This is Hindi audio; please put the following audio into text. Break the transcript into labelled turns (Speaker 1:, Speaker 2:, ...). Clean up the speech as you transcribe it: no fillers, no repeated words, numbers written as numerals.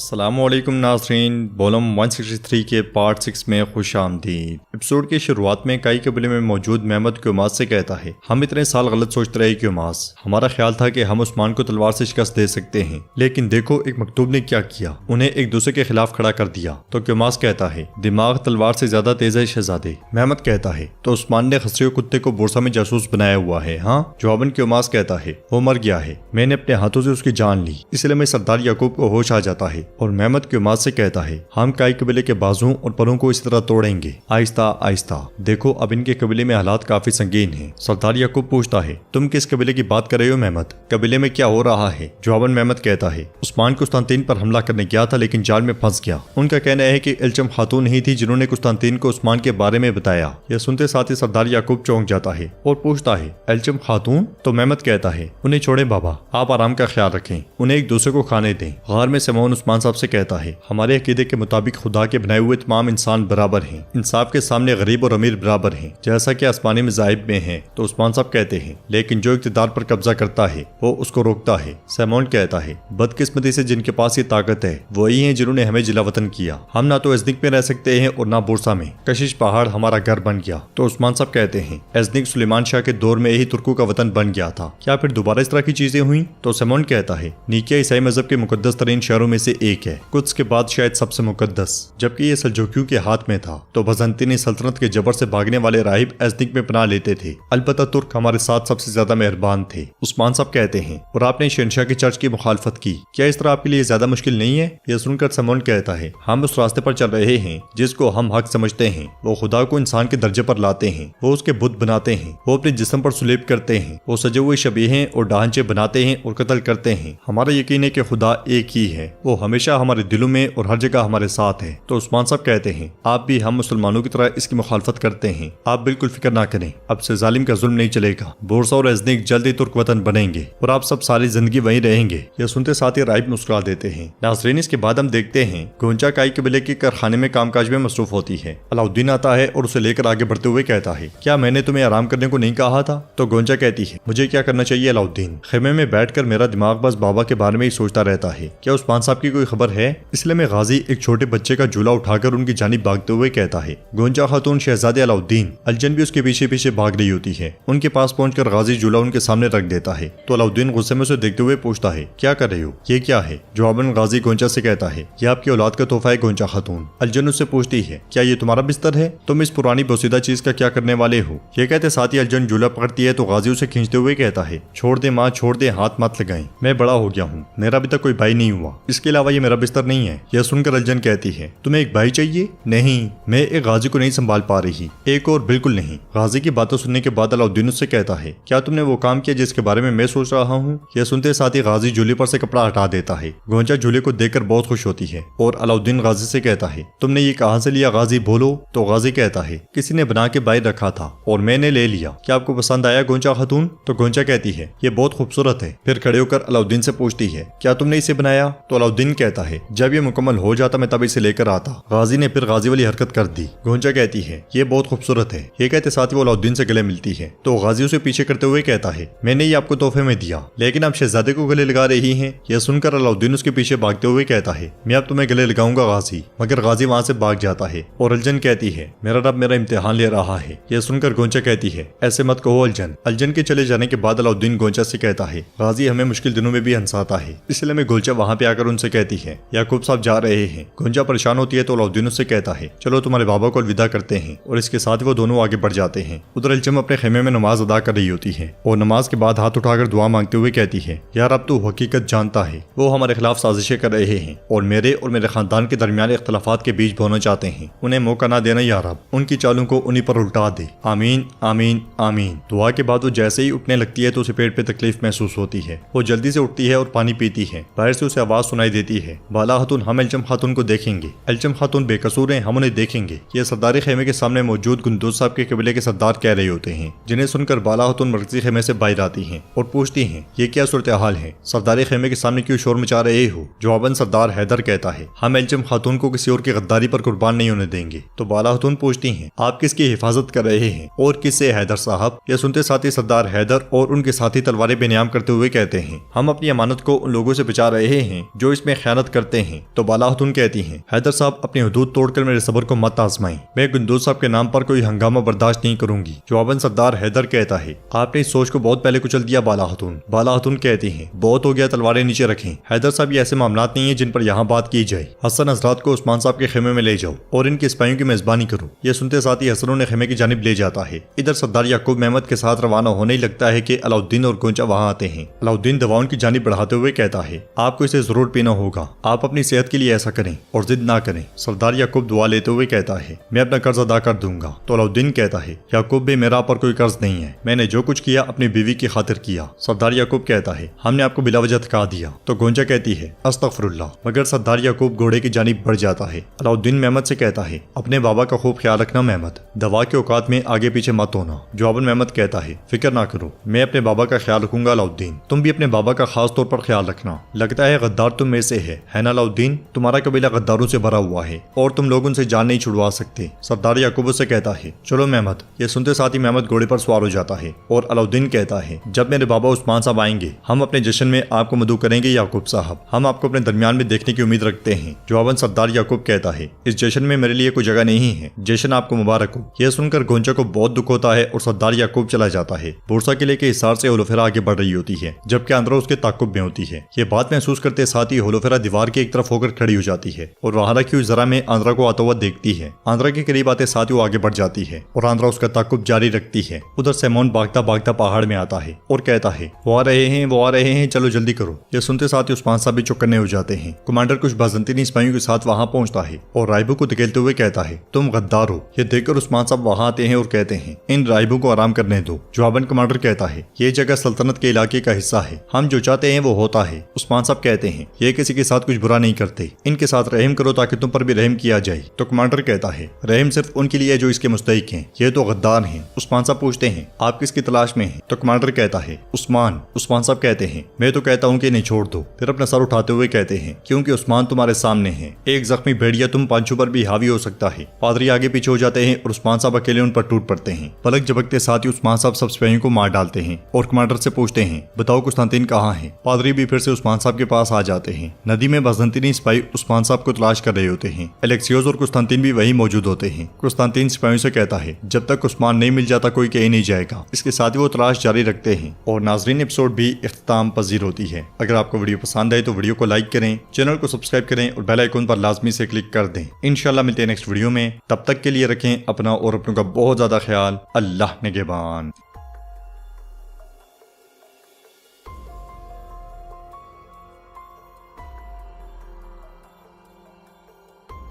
Speaker 1: अस्सलामुअलैकुम नाज़रीन, वॉल्यूम 163 के पार्ट 6 में खुश आमदीद। एपिसोड की शुरुआत में कई कबीले में मौजूद महमद क्योमास से कहता है, हम इतने साल गलत सोचते रहे क्योमास, हमारा ख्याल था कि हम उस्मान को तलवार से शिकस्त दे सकते हैं, लेकिन देखो एक मकतूब ने क्या किया, उन्हें एक दूसरे के खिलाफ खड़ा कर दिया। तो क्योमास कहता है, दिमाग तलवार से ज्यादा तेज है शहजादे। महमद कहता है, तो उस्मान ने खसरे कुत्ते को बोरसा में जासूस बनाया हुआ है। हाँ, जवाबन क्योमास कहता है, वो मर गया है, मैंने अपने हाथों से उसकी जान ली, इसलिए में सरदार याकूब को होश आ जाता है और महमद क्योमास से कहता है, हम काई कबीले के बाजुओं और परों को इस तरह तोड़ेंगे, आहिस्ता आहिस्ता। देखो अब इनके कबीले में हालात काफी संगीन हैं। सरदार याकूब पूछता है, तुम किस कबीले की बात कर रहे हो महमद? कबीले में क्या हो रहा है? जवाबन महमद कहता है, उस्मान कुस्तांतीन पर हमला करने गया था लेकिन जाल में फंस गया। उनका कहना है कि इल्चम खातून ही थी जिन्होंने कुस्तांतीन को उस्मान के बारे में बताया। यह सुनते साथ ही सरदार याकूब चौंक जाता है और पूछता है, इल्चम खातून? तो महमद कहता है, उन्हें छोड़े बाबा, आप आराम का ख्याल रखें, उन्हें एक दूसरे को खाने दें। गार में समौन उस्मान साहब से कहता है, हमारे अकीदे के मुताबिक खुदा के बनाए हुए तमाम इंसान बराबर हैं, इंसाफ के सामने गरीब और अमीर बराबर हैं, जैसा कि आसमानी मज़ाहिब में है। तो उस्मान साहब कहते हैं, लेकिन जो इक़्तिदार पर कब्जा करता है वो उसको रोकता है। समौन कहता है, बदकिस्मती से जिनके पास ये ताकत है वही है जिन्होंने हमें जिला वतन किया। हम ना तो एज़निक में रह सकते हैं और ना बोरसा में, कशिश पहाड़ हमारा घर बन गया। तो उस्मान साहब कहते हैं, एज़निक सुलेमान शाह के दौर में ही तुर्कों का वतन बन गया था, क्या फिर दोबारा इस तरह की चीजें हुई? तो समौन कहता है, निकिया ईसाई मजहब के मुकद्दस तरीन शहरों में से एक है, कुछ के बाद शायद सबसे मुकद्दस। जबकि ये सल्जूकियों के हाथ में था तो बजंतीनी सल्तनत के जबर से भागने वाले राहिब एज़निक में पनाह लेते थे। अलबत्ता तुर्क हमारे साथ सबसे ज्यादा मेहरबान थे। उस्मान साहब कहते हैं, और आपने शहनशाह की चर्च की मुखालफत की, क्या इस तरह आपके लिए ज्यादा मुश्किल नहीं है? यह सुनकर समौन कहता है, हम उस रास्ते पर चल रहे हैं जिसको हम हक समझते हैं। वो खुदा को इंसान के दर्जे पर लाते हैं, वो उसके बुत बनाते हैं, वो अपने जिस्म पर सुलेब करते हैं, वो सजे हुए शबीहें और ढांचे बनाते हैं और कत्ल करते हैं। हमारा यकीन है कि खुदा एक ही है, वो हमेशा हमारे दिलों में और हर जगह हमारे साथ है। तो उस्मान साहब कहते हैं, आप भी हम मुसलमानों की तरह इसकी मुखालफत करते हैं, आप बिल्कुल फिक्र ना करें, अब से जालिम का जुल्म नहीं चलेगा, बोरसा और एज़निक जल्द ही तुर्क वतन बनेंगे और आप सब सारी जिंदगी वहीं रहेंगे। यह सुनते साथ ही राहिब मुस्कुरा देते हैं। नाज़रीन, इसके बाद हम देखते हैं गोंचा काई कबीले के कारखाने में कामकाज में मसरूफ होती है। अलाउद्दीन आता है और उसे लेकर आगे बढ़ते हुए कहता है, क्या मैंने तुम्हें आराम करने को नहीं कहा था? तो गोंचा कहती है, मुझे क्या करना चाहिए अलाउद्दीन? खेमे में बैठकर मेरा दिमाग बस बाबा के बारे में ही सोचता रहता है, क्या उस्मान साहब की कोई खबर है? इसलिए मैं गाजी एक छोटे बच्चे का झूला उठाकर उनकी जानिब भागते हुए कहता है। गोंचा खातून शहजादे अलाउद्दीन अलजन भी उसके पीछे पीछे भाग रही होती है। उनके पास पहुंचकर गाजी झूला उनके सामने रख देता है। तो अलाउद्दीन गुस्से में उसे देखते हुए पूछता है, क्या कर रहे हो, ये क्या है? जवाबन गाजी गोंचा से कहता है, ये आपकी औलाद का तोहफा है गोंचा खातून। अलजन उससे पूछती है, क्या ये तुम्हारा बिस्तर है? तुम इस पुरानी बोसीदा चीज का क्या करने वाले हो? ये कहते साथ ही अलजन झूला पकड़ती है तो गाजी उसे खींचते हुए कहता है, छोड़ दे माँ, छोड़ दे, हाथ मत लगाएं, मैं बड़ा हो गया हूँ, मेरा अभी तक कोई भाई नहीं हुआ, इसके अलावा ये मेरा बिस्तर नहीं है। यह सुनकर अलजन कहती है, तुम्हें एक भाई चाहिए? नहीं, मैं एक गाजी को नहीं संभाल पा रही, एक और बिल्कुल नहीं। गाजी की बातों सुनने के बाद अलाउद्दीन उससे कहता है, क्या तुमने वो काम किया जिसके बारे में मैं सोच रहा हूँ? यह सुनते साथ ही गाजी झूले पर से कपड़ा हटा देता है। गोंचा झूले को देखकर बहुत खुश होती है और अलाउद्दीन गाजी से कहता है, तुमने ये कहाँ से लिया गाजी, बोलो? तो गाजी कहता है, किसी ने बना के बाहर रखा था और मैंने ले लिया, क्या आपको पसंद आया गोंचा खातून? तो गोंचा कहती है, ये बहुत खूबसूरत है। फिर खड़े होकर अलाउद्दीन से पूछती है, क्या तुमने इसे बनाया? तो अलाउद्दीन कहता है, जब ये मुकम्मल हो जाता मैं तब इसे लेकर आता। गाजी ने फिर गाजी वाली हरकत कर दी। गोंचा कहती है, ये बहुत खूबसूरत है। ये कहते साथ ही वो अलाउद्दीन से गले मिलती है। तो गाजी उसे पीछे करते हुए कहता है, मैंने ये आपको तोहफे में दिया, लेकिन आप शहजादे को गले लगा रही हैं। यह सुनकर अलाउद्दीन उसके पीछे भागते हुए कहता है, मैं अब तुम्हें गले लगाऊंगा गाजी। मगर गाजी वहां से भाग जाता है और अलजन कहती है, मेरा रब मेरा इम्तिहान ले रहा है। यह सुनकर गोंचा कहती है, ऐसे मत कहो अलजन। अलजन के चले जाने के बाद अलाउद्दीन गोंचा से कहता है, गाजी हमें मुश्किल दिनों में भी हंसाता है, इसलिए मैं गोंचा वहां पे आकर उनसे कहती है, याकूब साहब जा रहे हैं। गोंचा परेशान होती है तो अलाउद्दीन उससे कहता है, चलो तुम्हारे बाबा को अलविदा करते हैं, और इसके साथ वो दोनों आगे बढ़ जाते हैं। उधर इल्चम अपने खेमे में नमाज अदा कर रही होती है और नमाज के बाद हाथ उठाकर दुआ मांगते हुए कहती है, यार अब तू हकीकत जानता है, वो हमारे खिलाफ साजिशें कर रहे हैं और मेरे खानदान के दरमियान इख्तलाफात के बीज बोना चाहते हैं, उन्हें मौका ना देना यार, अब उनकी चालों को उन्हीं पर उल्टा दे, आमीन आमीन आमीन। दुआ के बाद वो जैसे ही उठने लगती है तो उसे पेट पे तकलीफ महसूस होती है। वो जल्दी से उठती है और पानी पीती है। बाहर से उसे आवाज सुनाई देती है, बाला खातून, हम इल्चम खातून को देखेंगे, इल्चम खातून बेकसूर हैं, हम उन्हें देखेंगे। ये सरदारी खेमे के सामने मौजूद गुंदूज साहब के कबीले के सरदार कह रहे होते हैं, जिन्हें सुनकर बाला खातून मरकजी खेमे से बाहर आती हैं और पूछती हैं, ये क्या सूरत हाल है, सरदारी खेमे के सामने क्यों शोर मचा रहे हो? जवाबन सरदार हैदर कहता है, हम इल्चम खातून को किसी और की गद्दारी पर कुर्बान नहीं होने देंगे। तो बाला खातून पूछती हैं, आप किसकी हिफाजत कर रहे हैं और किससे? हैदर साहब। यह सुनते साथ ही सरदार हैदर और उनके साथी तलवारें बेनियाम करते हुए कहते हैं, हम अपनी अमानत को उन लोगों से बचा रहे हैं जो इसमें खयानत करते हैं। तो बाला खातून कहती हैं, हैदर साहब अपनी हदूद तोड़कर मेरे सब्र को मत आजमाएं, मैं गुंदूज साहब के नाम पर कोई हंगामा बर्दाश्त नहीं करूंगी। जवाबन सरदार हैदर कहता है, आपने इस सोच को बहुत पहले कुचल दिया बाला खातून। बाला खातून कहती हैं, बहुत हो गया, तलवारें नीचे रखें। हैदर साहब, ये ऐसे मामलात नहीं है जिन पर यहाँ बात की जाए। हसन हजरात को उस्मान साहब के खेमे में ले जाओ और इनके सिपाहियों की मेजबानी करो। ये सुनते साथ ही हसन उन्हें खेमे की जानिब ले जाता है। इधर सरदार याकूब मेहमद के साथ रवाना होने ही लगता है कि अलाउद्दीन और गोंचा वहाँ आते हैं। अलाउद्दीन दवाओं की जानिब बढ़ाते हुए कहता है, आपको इसे जरूर पीना होगा, आप अपनी सेहत के लिए ऐसा करें और जिद ना करें। सरदार याकूब दुआ लेते हुए कहता है, मैं अपना कर्ज अदा कर दूंगा। तो अलाउद्दीन कहता है, याकूब भी मेरा पर कोई कर्ज नहीं है, मैंने जो कुछ किया अपनी बीवी की खातिर किया। सरदार याकूब कहता है, हमने आपको बिलावजह थका दिया। तो गोंचा कहती है, अस्तगफिरुल्लाह। मगर सरदार याकूब घोड़े की जानिब बढ़ जाता है। अलाउद्दीन मेहमद से कहता है, अपने बाबा का खूब ख्याल रखना मेहमद, दवा के औकात में आगे पीछे मत होना। जवाबन मेहमद कहता है, फिक्र ना करो, मैं अपने बाबा का ख्याल रखूंगा। अलाउद्दीन, तुम भी अपने बाबा का खास तौर पर ख्याल रखना। लगता है गद्दार तुम में से है ना अलाउद्दीन? तुम्हारा कबीला गद्दारों से भरा हुआ है और तुम लोग उनसे जान नहीं छुड़वा सकते। सरदार याकूब उससे कहता है, चलो मेहमद। ये सुनते साथ ही मेहमद घोड़े पर सवार हो जाता है और अलाउद्दीन कहता है, जब मेरे बाबा उस्मान साहब आएंगे हम अपने जश्न में आपको मदऊ करेंगे याकूब साहब, हम आपको अपने दरमियान में देखने की उम्मीद रखते हैं। जवाबन सरदार याकूब कहता है, इस जश्न में मेरे लिए कोई जगह नहीं है, जश्न आपको मुबारक हो। यह सुनकर गोंचा को बहुत दुख होता है और सरदार याकूब चला जाता है। बुरसा किले के हिसार से होलोफेरा आगे बढ़ रही होती है जबकि आंद्रा उसके ताकुब में होती है। ये बात महसूस करते साथ ही होलोफेरा दीवार की एक तरफ होकर खड़ी हो जाती है और वहां रखी हुई जरा में आंद्रा को आता हुआ देखती है। आंद्रा के करीब आते साथ ही वो आगे बढ़ जाती है और आंद्रा उसका ताकुब जारी रखती है। उधर सैमोन भागता भागता पहाड़ में आता है और कहता है, वो आ रहे हैं, वो आ रहे हैं, चलो जल्दी करो। ये सुनते साथ ही उस्मान साहब भी चौकन्ने हो जाते हैं। कमांडर कुछ बाज़ंतीनी सिपाहियों के साथ वहां पहुंचता है और राहिबों को धकेलते हुए कहता है, तुम गद्दार हो। ये देखकर उस्मान साहब वहां आते हैं और कहते हैं, इन राहिबों को आराम करने दो। जवाबन कमांडर कहता है, ये जगह सल्तनत के इलाके का हिस्सा है, हम जो चाहते हैं वो होता है। उस्मान साहब कहते हैं, ये किसी के साथ कुछ बुरा नहीं करते, इनके साथ रहम करो ताकि तुम पर भी रहम किया जाए। तो कमांडर कहता है, रहम सिर्फ उनके लिए जो इसके मुस्तहिक हैं, ये तो गद्दार हैं। उस्मान साहब पूछते हैं, आप किसकी तलाश में हैं? तो कमांडर कहता है, उस्मान। उस्मान साहब कहते हैं, मैं तो कहता हूँ कि इन्हें छोड़ दो। फिर अपना सर उठाते हुए कहते हैं, क्योंकि उस्मान तुम्हारे सामने है, एक जख्मी भेड़िया तुम पांचों पर भी हावी हो सकता है। पादरी आगे पीछे हो जाते हैं और उस्मान साहब अकेले उन पर टूट पड़ते हैं। पलक झपकते साथ ही उस्मान साहब सब सिपाहियों को मार डालते हैं और कमांडर से पूछते हैं, बताओ कुस्तांतीन कहाँ है? पादरी भी फिर से उस्मान साहब के पास आ जाते हैं। नदी में बाज़ंतीनी सिपाही उस्मान साहब को तलाश कर रहे होते हैं। एलेक्सियोस और कुस्तांतीन भी वही मौजूद होते हैं। कुस्तांतीन सिपाहियों से कहता है, जब तक उस्मान नहीं मिल जाता कोई कहीं नहीं जाएगा। इसके साथ ही वो तलाश जारी रखते हैं और नाजरीन एपिसोड भी इख्तिताम पजीर होती है। अगर आपको वीडियो पसंद आए तो वीडियो को लाइक करें, चैनल को सब्सक्राइब करें और बेल आइकन पर लाजमी से क्लिक कर दें। इंशाल्लाह मिलते हैं नेक्स्ट वीडियो में, तब तक के लिए रखें अपना और अपनों का बहुत ज्यादा ख्याल। अल्लाह निगहबान।